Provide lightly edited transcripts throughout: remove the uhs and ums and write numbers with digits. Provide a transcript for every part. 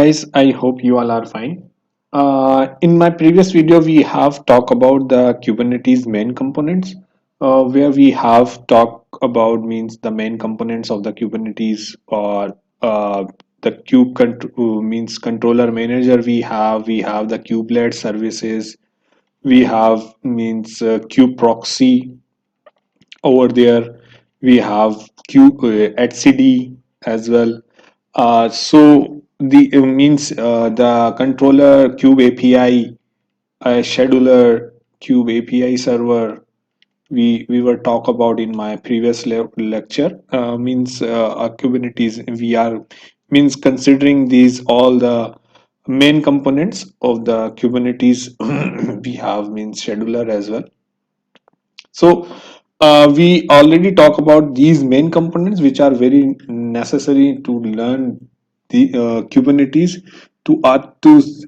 guys, I hope you all are fine. In my previous video, we have talked about the Kubernetes main components, where we have talked about means the main components of the Kubernetes or the means controller manager. We have the kubelet services. We have means kube proxy over there. We have etcd as well. So the means the controller kube API, scheduler kube API server, we were talk about in my previous lecture. Means Kubernetes, we are means considering these all the main components of the Kubernetes. We have means scheduler as well. So we already talk about these main components, which are very necessary to learn the Kubernetes, to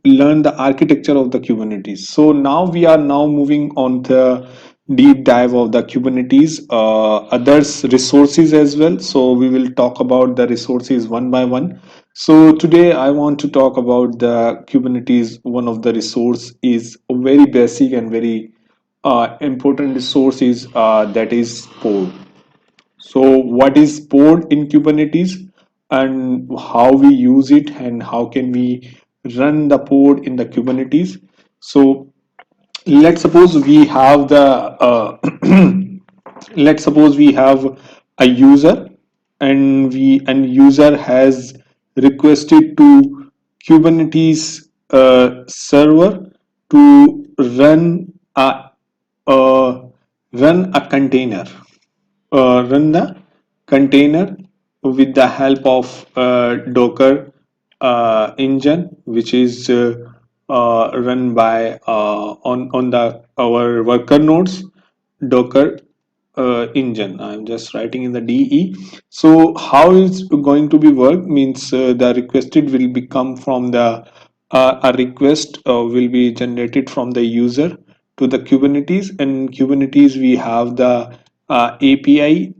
learn the architecture of the Kubernetes. So now we are now moving on the deep dive of the Kubernetes, others resources as well. So we will talk about the resources one by one. So today I want to talk about the Kubernetes. One of the resource is very basic and very important resource is that is pod. So what is pod in Kubernetes and how we use it and how can we run the pod in the Kubernetes? So let's suppose we have the let's suppose we have a user, and user has requested to Kubernetes server to run a uh, run a container, run the container with the help of Docker engine, which is run by on the our worker nodes Docker engine. I'm just writing in the DE. So how is going to be work means the requested will become from the a request will be generated from the user to the Kubernetes, and Kubernetes we have the API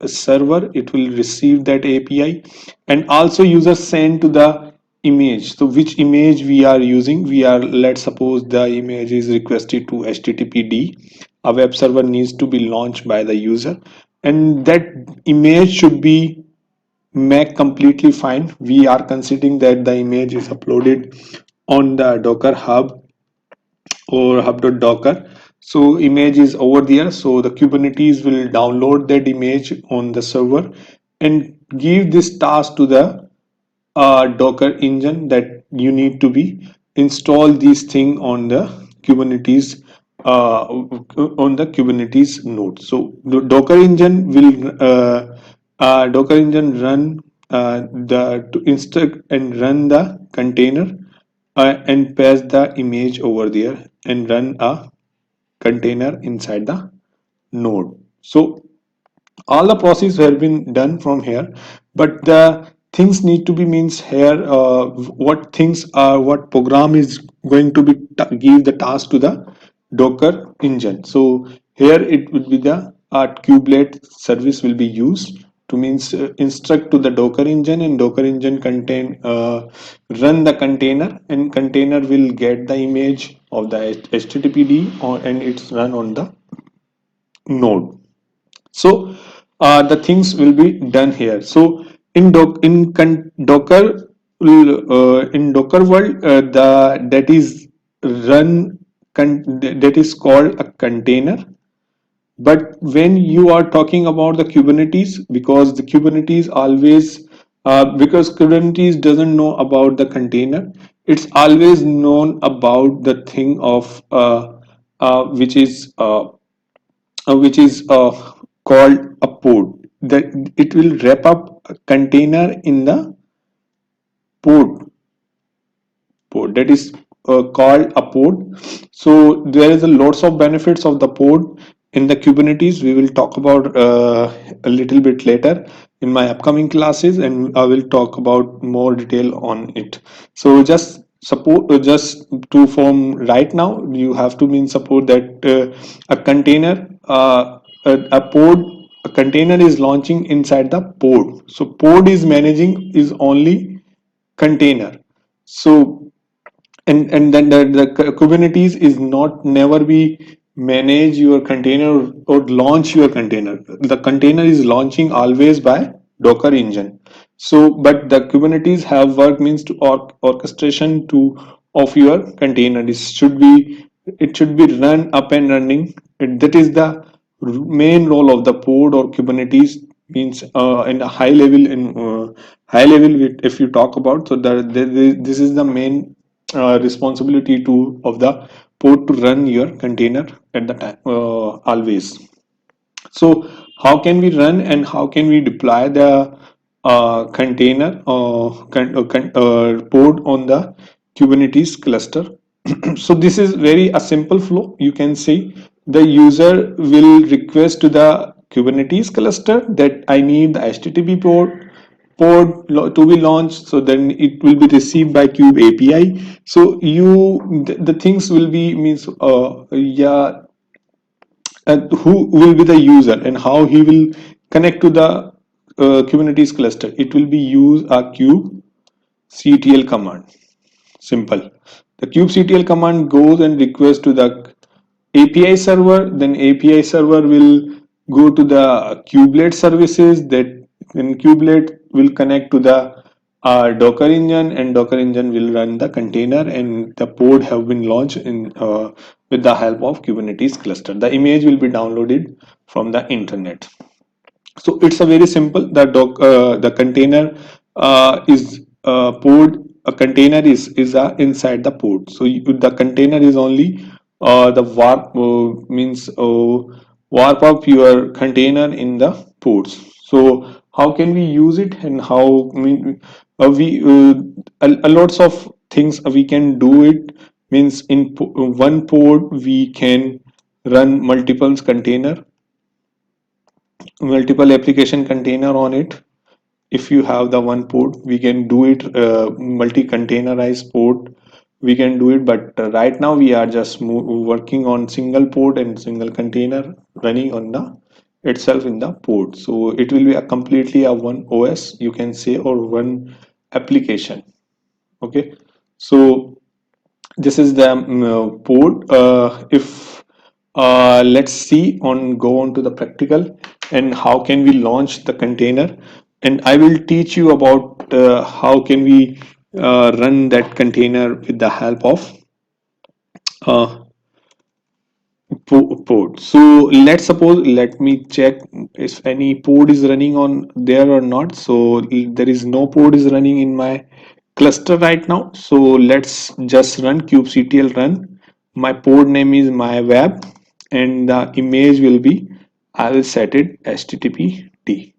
server. It will receive that API, and also user send to the image. So which image we are using? We are, let's suppose the image is requested to HTTPD. A web server needs to be launched by the user, and that image should be make completely fine. We are considering that the image is uploaded on the Docker Hub or hub.docker. So image is over there, so the Kubernetes will download that image on the server and give this task to the Docker engine that you need to be install these thing on the Kubernetes, on the Kubernetes node. So the Docker engine run the to instruct and run the container and paste the image over there and run a container inside the node. So all the process have been done from here, but the things need to be means here, what things are, what program is going to be give the task to the Docker engine. So here it would be the kubelet service will be used to means instruct to the Docker engine, and Docker engine contain run the container, and container will get the image of the HTTPD or and it's run on the node. So the things will be done here. So in Docker, in Docker world, the that is run that is called a container. But when you are talking about the Kubernetes, because the Kubernetes always because Kubernetes doesn't know about the container, it's always known about the thing of which is called a pod. That it will wrap up a container in the pod that is called a pod. So there is a lots of benefits of the pod in the Kubernetes. We will talk about a little bit later in my upcoming classes, and I will talk about more detail on it. So just support, just to form right now, you have to mean support that a container, a pod, a container is launching inside the pod. So pod is managing is only container. So and then the Kubernetes is not never be manage your container or launch your container. The container is launching always by Docker engine. So but the Kubernetes have work means to orchestration to of your container. It should be run up and running. That is the main role of the pod or Kubernetes means in a high level if you talk about. So this is the main responsibility to of the pod to run your container at the time always. So how can we run and how can we deploy the container pod on the Kubernetes cluster? So this is very a simple flow. You can see the user will request to the Kubernetes cluster that I need the HTTP to be launched, so then it will be received by Kube API. So the things will be means yeah, who will be the user and how he will connect to the Kubernetes cluster. It will be use a kubectl command. Simple. The kubectl command goes and requests to the API server. Then API server will go to the kubelet services. That then kubelet will connect to the Docker engine, and Docker engine will run the container, and the pod have been launched in with the help of Kubernetes cluster. The image will be downloaded from the internet. So it's a very simple. The container is pod. A container is inside the pod. So the container is only the warp means warp up your container in the pods. So how can we use it and how mean we a lots of things we can do it means in one pod we can run multiple application container on it. If you have the one port we can do it multi-containerized port we can do it, but right now we are just working on single port and single container running on the itself in the port. So it will be a completely a one OS you can say, or one application. Okay, so this is the port. If let's see on go on to the practical and how can we launch the container, and I will teach you about how can we run that container with the help of uh, pod. So let's suppose, let me check if any pod is running on there or not. So there is no pod is running in my cluster right now. So let's just run kubectl run. My pod name is my web, and the image will be, I will set it http.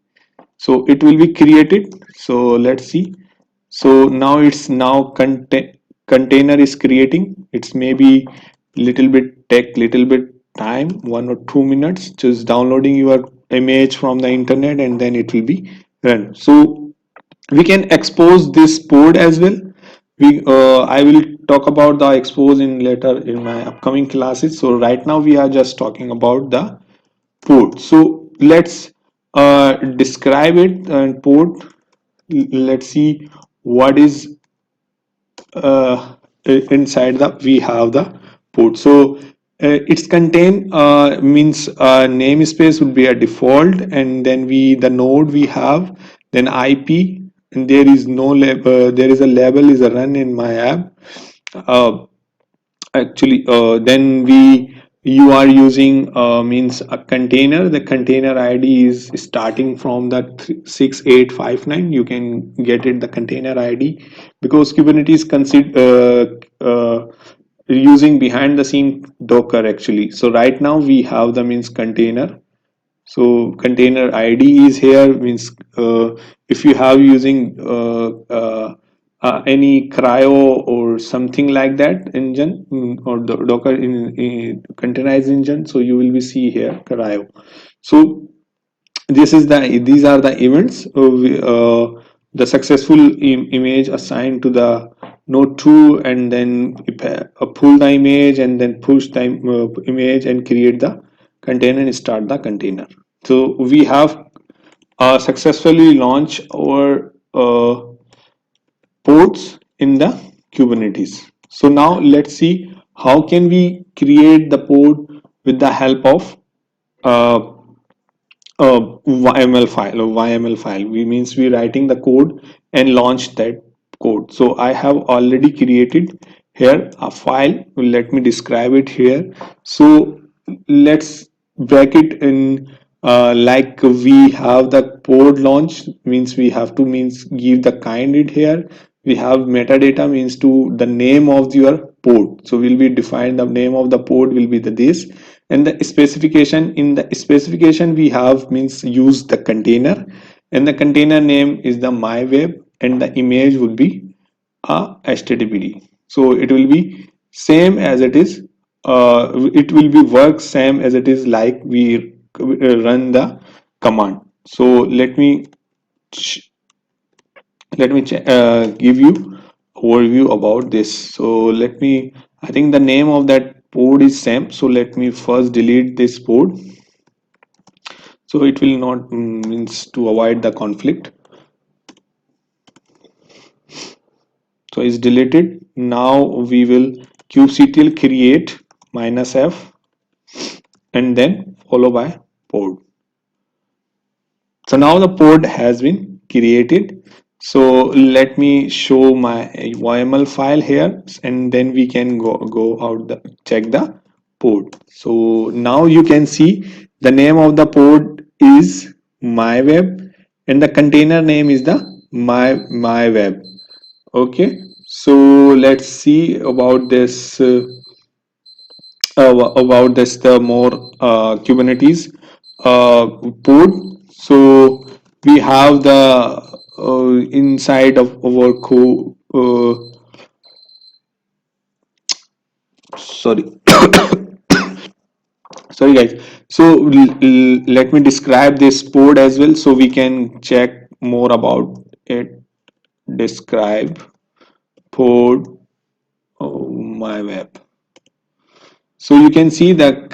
So it will be created. So let's see. So now it's now container is creating. It's maybe little bit take little bit time, 1 or 2 minutes, just downloading your image from the internet, and then it will be run. So we can expose this pod as well. We I will talk about the expose in later in my upcoming classes. So right now we are just talking about the pod. So let's describe it and pod. Let's see what is inside the we have the port. So its contain means namespace would be a default, and then the node we have, then IP, and there is no label, there is a label is a run in my app. uh, Actually then you are using means a container. The container ID is starting from the 6859. You can get it the container ID because Kubernetes consider using behind the scene Docker actually. So right now we have the means container. So container ID is here means if you have using any cryo or something like that engine, or the Docker in containerized engine, so you will be see here cryo. So these are the events. The successful image assigned to the node 2, and then pull the image and then push the image and create the container and start the container. So we have successfully launched our ports in the Kubernetes. So now let's see how can we create the pod with the help of uh, YML file or YML file. We means we writing the code and launch that code. So I have already created here a file. Let me describe it here. So let's break it in like we have the pod launch means we have to means give the kind it here. We have metadata means to the name of your pod. So will be define the name of the pod will be the this, and the specification, in the specification we have means use the container, and the container name is the my web, and the image would be a httpd. So it will be same as it is, it will be work same as it is like we run the command. So let me give you overview about this. So let me, I think the name of that port is same, so let me first delete this port, so it will not means to avoid the conflict. So it's deleted. Now we will kubectl create -f and then follow by port. So now the pod has been created. So let me show my YML file here, and then we can go out the check the pod. So now you can see the name of the pod is my web, and the container name is the my web. Okay, so let's see about this about this the more Kubernetes pod. So we have the inside of our sorry sorry guys. So let me describe this pod as well, so we can check more about it. Describe pod, oh, my web. So you can see the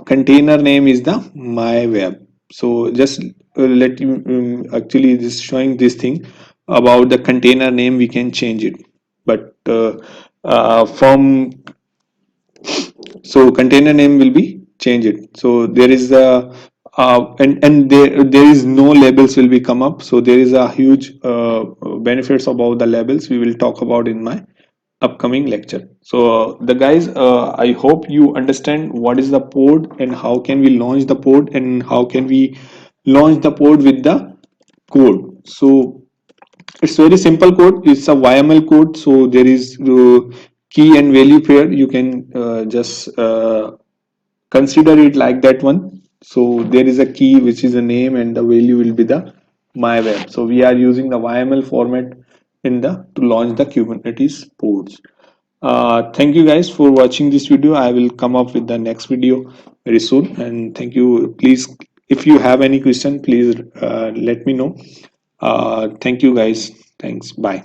container name is the my web. So just let you actually this showing this thing about the container name, we can change it, but from, so container name will be changed. So there is a and there is no labels will be come up. So there is a huge benefits about the labels we will talk about in my upcoming lecture. So the guys, I hope you understand what is the pod and how can we launch the pod and how can we launch the pod with the code. So it's very simple code. It's a YML code. So there is key and value pair. You can just consider it like that one. So there is a key which is a name and the value will be the my web. So we are using the YML format in the to launch the Kubernetes pods. Thank you guys for watching this video. I will come up with the next video very soon, and thank you. Please, if you have any question, please let me know. Thank you guys. Thanks. Bye.